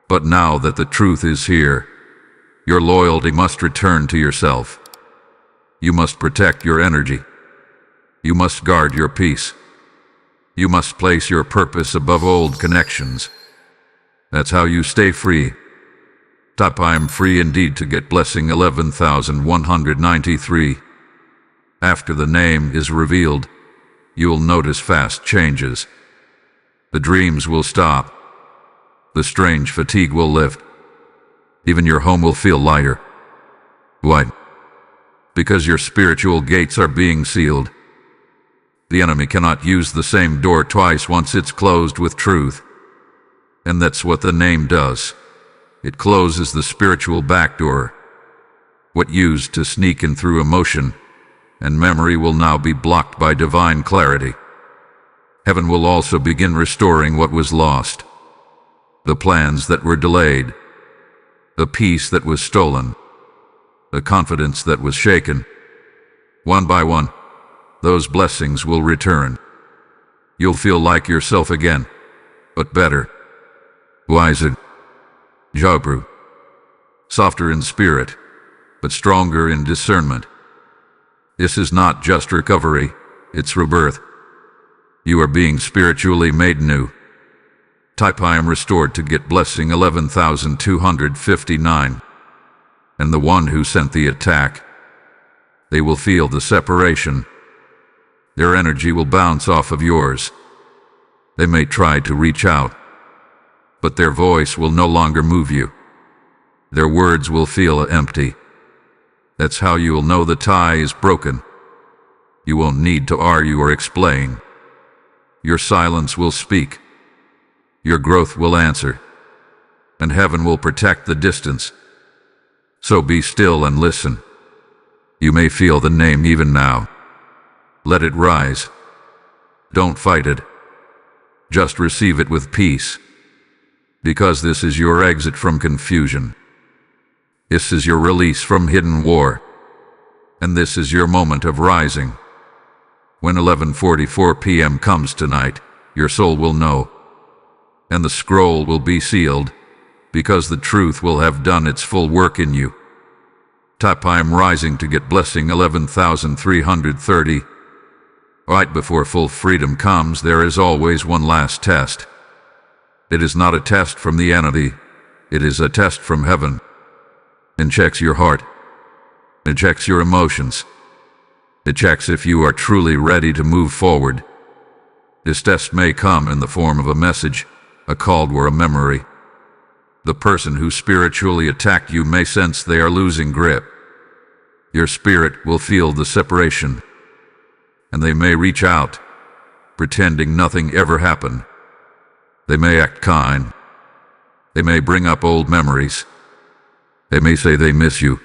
But now that the truth is here, your loyalty must return to yourself. You must protect your energy. You must guard your peace. You must place your purpose above old connections. That's how you stay free. Type I am free indeed to get blessing 11,193. After the name is revealed, you'll notice fast changes. The dreams will stop. The strange fatigue will lift. Even your home will feel lighter. Why? Because your spiritual gates are being sealed. The enemy cannot use the same door twice once it's closed with truth. And that's what the name does. It closes the spiritual back door. What used to sneak in through emotion and memory will now be blocked by divine clarity. Heaven will also begin restoring what was lost. The plans that were delayed. The peace that was stolen. The confidence that was shaken. One by one, those blessings will return. You'll feel like yourself again, but better, wiser, Jabru, softer in spirit, but stronger in discernment. This is not just recovery, it's rebirth. You are being spiritually made new. Type I am restored to get blessing 11,259. And the one who sent the attack, they will feel the separation. Their energy will bounce off of yours. They may try to reach out, but their voice will no longer move you. Their words will feel empty. That's how you will know the tie is broken. You won't need to argue or explain. Your silence will speak. Your growth will answer. And heaven will protect the distance. So be still and listen. You may feel the name even now. Let it rise. Don't fight it. Just receive it with peace. Because this is your exit from confusion. This is your release from hidden war. And this is your moment of rising. When 11:44 p.m. comes tonight, your soul will know. And the scroll will be sealed, because the truth will have done its full work in you. Type I am rising to get blessing 11,330. Right before full freedom comes, there is always one last test. It is not a test from the enemy, it is a test from heaven. It checks your heart. It checks your emotions. It checks if you are truly ready to move forward. This test may come in the form of a message, a call, or a memory. The person who spiritually attacked you may sense they are losing grip. Your spirit will feel the separation, and they may reach out, pretending nothing ever happened. They may act kind. They may bring up old memories. They may say they miss you.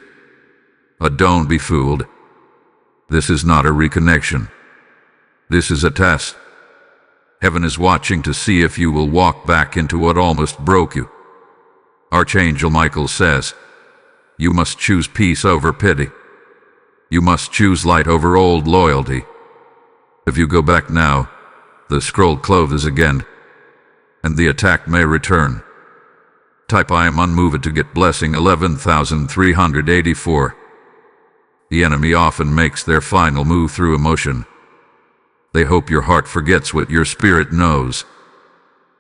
But don't be fooled. This is not a reconnection. This is a test. Heaven is watching to see if you will walk back into what almost broke you. Archangel Michael says, you must choose peace over pity. You must choose light over old loyalty. If you go back now, the scroll closes again, and the attack may return. Type I am unmoved to get blessing 11,384. The enemy often makes their final move through emotion. They hope your heart forgets what your spirit knows.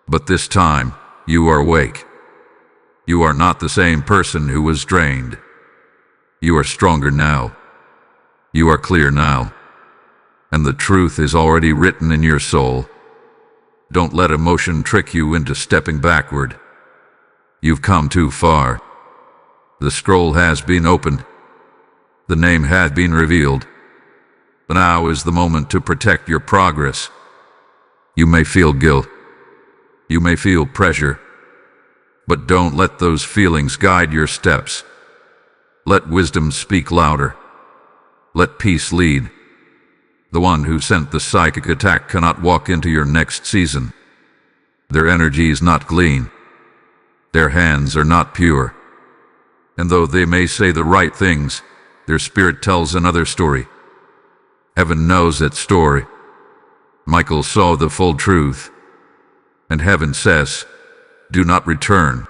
But this time, you are awake. You are not the same person who was drained. You are stronger now. You are clear now. And the truth is already written in your soul. Don't let emotion trick you into stepping backward. You've come too far. The scroll has been opened. The name has been revealed. But now is the moment to protect your progress. You may feel guilt. You may feel pressure. But don't let those feelings guide your steps. Let wisdom speak louder. Let peace lead. The one who sent the psychic attack cannot walk into your next season. Their energy is not clean. Their hands are not pure. And though they may say the right things, their spirit tells another story. Heaven knows that story. Michael saw the full truth. And heaven says, do not return.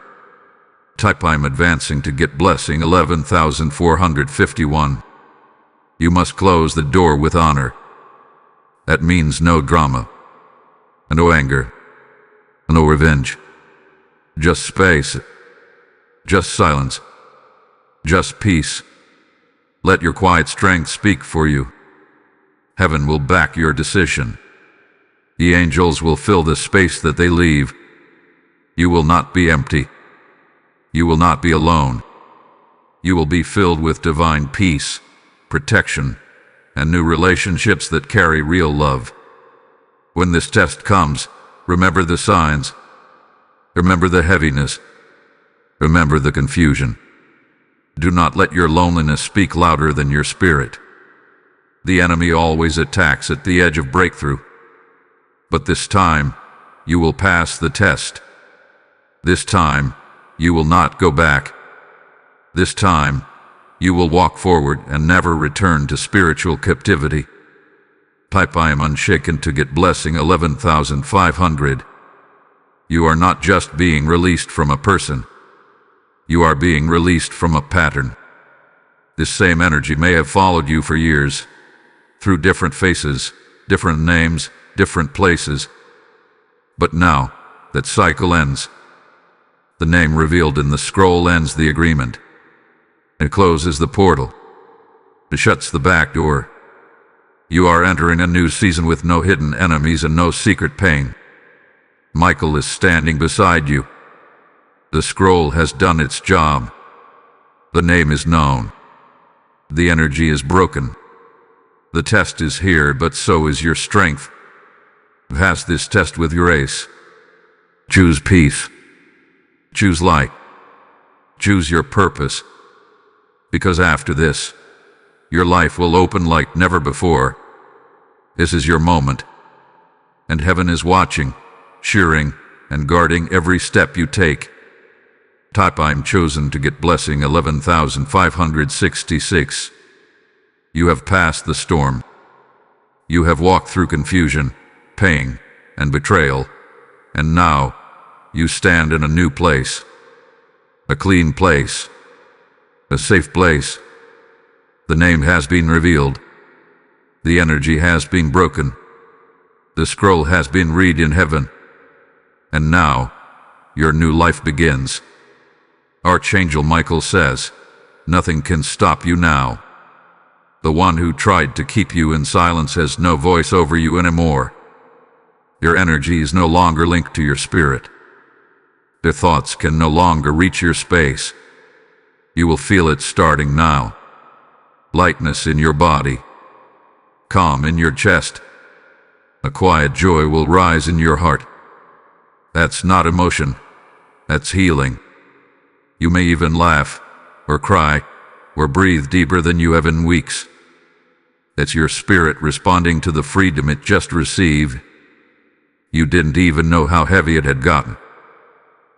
Type I'm advancing to get blessing 11,451. You must close the door with honor. That means no drama, no anger, no revenge. Just space, just silence, just peace. Let your quiet strength speak for you. Heaven will back your decision. The angels will fill the space that they leave. You will not be empty. You will not be alone. You will be filled with divine peace, protection, and new relationships that carry real love. When this test comes, remember the signs. Remember the heaviness. Remember the confusion. Do not let your loneliness speak louder than your spirit. The enemy always attacks at the edge of breakthrough. But this time, you will pass the test. This time, you will not go back. This time, you will walk forward and never return to spiritual captivity. Type I am unshaken to get blessing 11,500. You are not just being released from a person. You are being released from a pattern. This same energy may have followed you for years, through different faces, different names, different places. But now, that cycle ends. The name revealed in the scroll ends the agreement. It closes the portal. It shuts the back door. You are entering a new season with no hidden enemies and no secret pain. Michael is standing beside you. The scroll has done its job. The name is known. The energy is broken. The test is here, but so is your strength. Pass this test with your ace. Choose peace. Choose light. Choose your purpose. Because after this, your life will open like never before. This is your moment. And heaven is watching, cheering, and guarding every step you take. Type I'm chosen to get blessing 11,566. You have passed the storm. You have walked through confusion, pain, and betrayal. And now, you stand in a new place. A clean place. A safe place. The name has been revealed. The energy has been broken. The scroll has been read in heaven. And now, your new life begins. Archangel Michael says, nothing can stop you now. The one who tried to keep you in silence has no voice over you anymore. Your energy is no longer linked to your spirit. Their thoughts can no longer reach your space. You will feel it starting now. Lightness in your body. Calm in your chest. A quiet joy will rise in your heart. That's not emotion. That's healing. You may even laugh, or cry, or breathe deeper than you have in weeks. That's your spirit responding to the freedom it just received. You didn't even know how heavy it had gotten.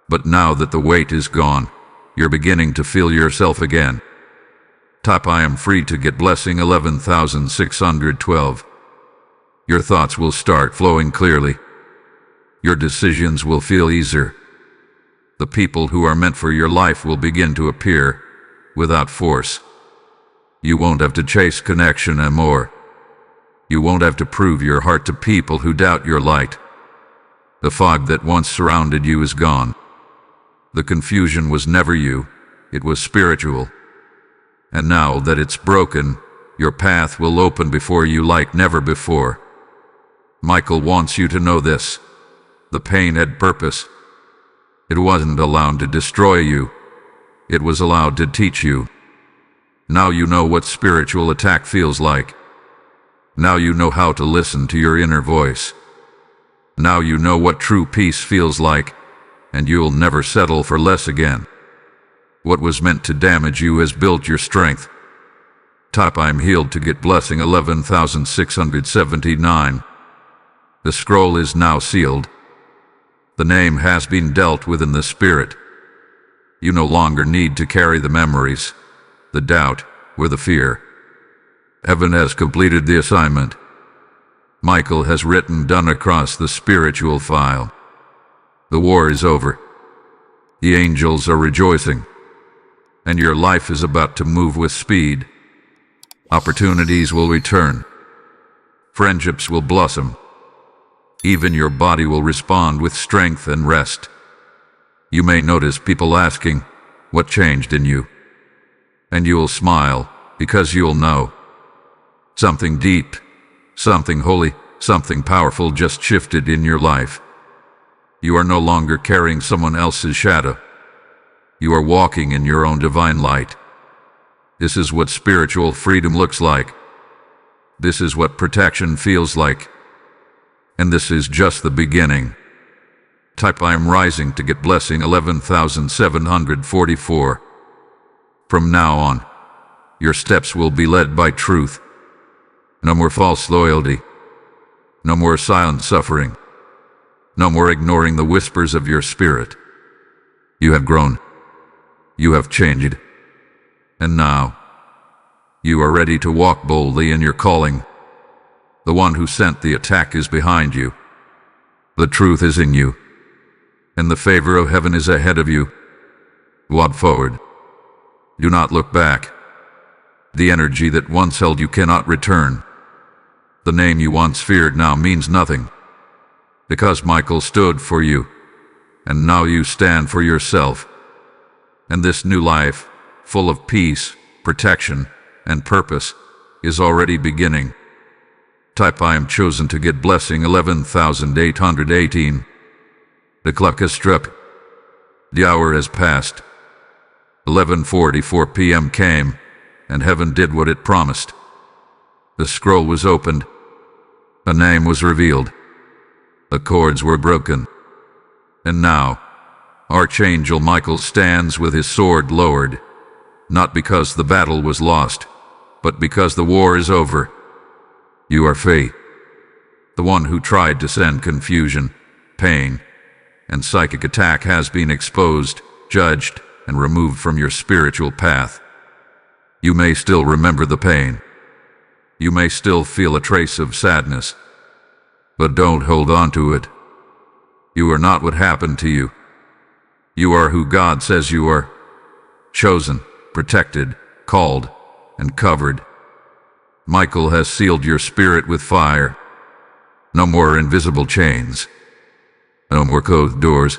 But now that the weight is gone, you're beginning to feel yourself again. Type I am free to get blessing 11,612. Your thoughts will start flowing clearly. Your decisions will feel easier. The people who are meant for your life will begin to appear, without force. You won't have to chase connection anymore. You won't have to prove your heart to people who doubt your light. The fog that once surrounded you is gone. The confusion was never you, it was spiritual. And now that it's broken, your path will open before you like never before. Michael wants you to know this. The pain had purpose. It wasn't allowed to destroy you. It was allowed to teach you. Now you know what spiritual attack feels like. Now you know how to listen to your inner voice. Now you know what true peace feels like, and you'll never settle for less again. What was meant to damage you has built your strength. Type I'm healed to get blessing 11,679. The scroll is now sealed. The name has been dealt with in the spirit. You no longer need to carry the memories, the doubt, or the fear. Heaven has completed the assignment. Michael has written done across the spiritual file. The war is over. The angels are rejoicing. And your life is about to move with speed. Opportunities will return. Friendships will blossom. Even your body will respond with strength and rest. You may notice people asking, "What changed in you?" And you'll smile, because you'll know. Something deep, something holy, something powerful just shifted in your life. You are no longer carrying someone else's shadow. You are walking in your own divine light. This is what spiritual freedom looks like. This is what protection feels like. And this is just the beginning. Type "I am rising" to get blessing 11,744. From now on, your steps will be led by truth. No more false loyalty. No more silent suffering. No more ignoring the whispers of your spirit. You have grown. You have changed. And now, you are ready to walk boldly in your calling. The one who sent the attack is behind you. The truth is in you. And the favor of heaven is ahead of you. Walk forward. Do not look back. The energy that once held you cannot return. The name you once feared now means nothing. Because Michael stood for you, and now you stand for yourself. And this new life, full of peace, protection, and purpose, is already beginning. Type "I am chosen" to get blessing 11,818. The clock has struck. The hour has passed. 11:44 p.m. came, and heaven did what it promised. The scroll was opened. A name was revealed. The cords were broken. And now, Archangel Michael stands with his sword lowered, not because the battle was lost, but because the war is over. You are Faith, the one who tried to send confusion, pain, and psychic attack has been exposed, judged, and removed from your spiritual path. You may still remember the pain. You may still feel a trace of sadness. But don't hold on to it. You are not what happened to you. You are who God says you are. Chosen, protected, called, and covered. Michael has sealed your spirit with fire. No more invisible chains. No more closed doors.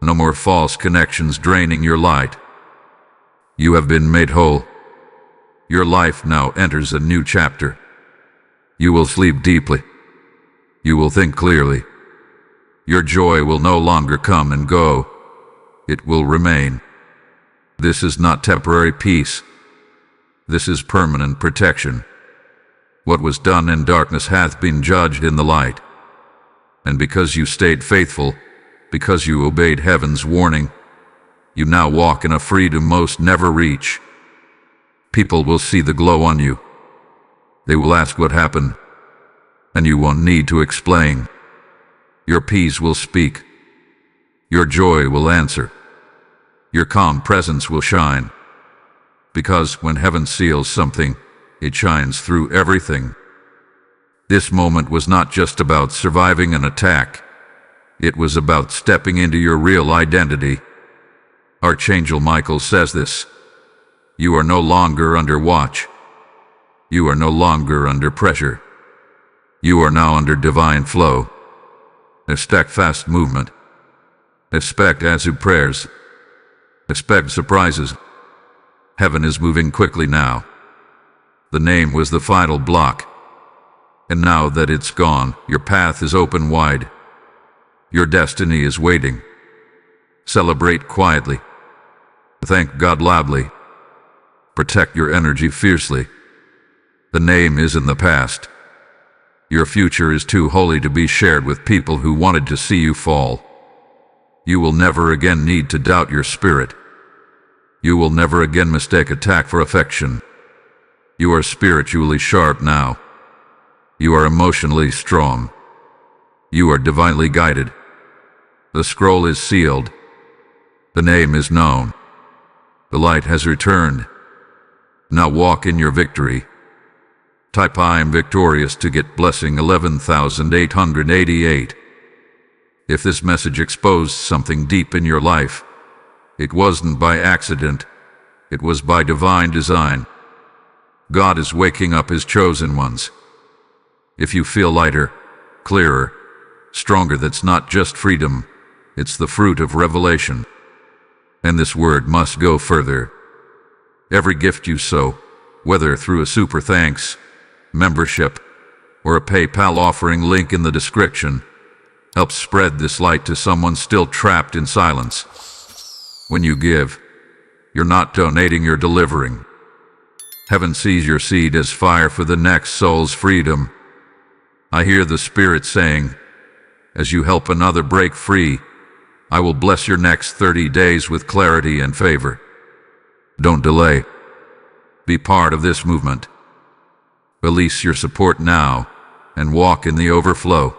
No more false connections draining your light. You have been made whole. Your life now enters a new chapter. You will sleep deeply. You will think clearly. Your joy will no longer come and go. It will remain. This is not temporary peace. This is permanent protection. What was done in darkness hath been judged in the light. And because you stayed faithful, because you obeyed heaven's warning, you now walk in a freedom most never reach. People will see the glow on you. They will ask what happened, and you won't need to explain. Your peace will speak. Your joy will answer. Your calm presence will shine. Because when heaven seals something, it shines through everything. This moment was not just about surviving an attack. It was about stepping into your real identity. Archangel Michael says this. You are no longer under watch. You are no longer under pressure. You are now under divine flow. Expect fast movement. Expect answered prayers. Expect surprises. Heaven is moving quickly now. The name was the final block. And now that it's gone, your path is open wide. Your destiny is waiting. Celebrate quietly. Thank God loudly. Protect your energy fiercely. The name is in the past. Your future is too holy to be shared with people who wanted to see you fall. You will never again need to doubt your spirit. You will never again mistake attack for affection. You are spiritually sharp now. You are emotionally strong. You are divinely guided. The scroll is sealed. The name is known. The light has returned. Now walk in your victory. Type I am victorious to get blessing 11,888. If this message exposed something deep in your life, it wasn't by accident, it was by divine design. God is waking up His chosen ones. If you feel lighter, clearer, stronger, that's not just freedom, it's the fruit of revelation. And this word must go further. Every gift you sow, whether through a super thanks, membership, or a PayPal offering link in the description, helps spread this light to someone still trapped in silence. When you give, you're not donating, you're delivering. Heaven sees your seed as fire for the next soul's freedom. I hear the Spirit saying, as you help another break free, I will bless your next 30 days with clarity and favor. Don't delay. Be part of this movement. Release your support now and walk in the overflow.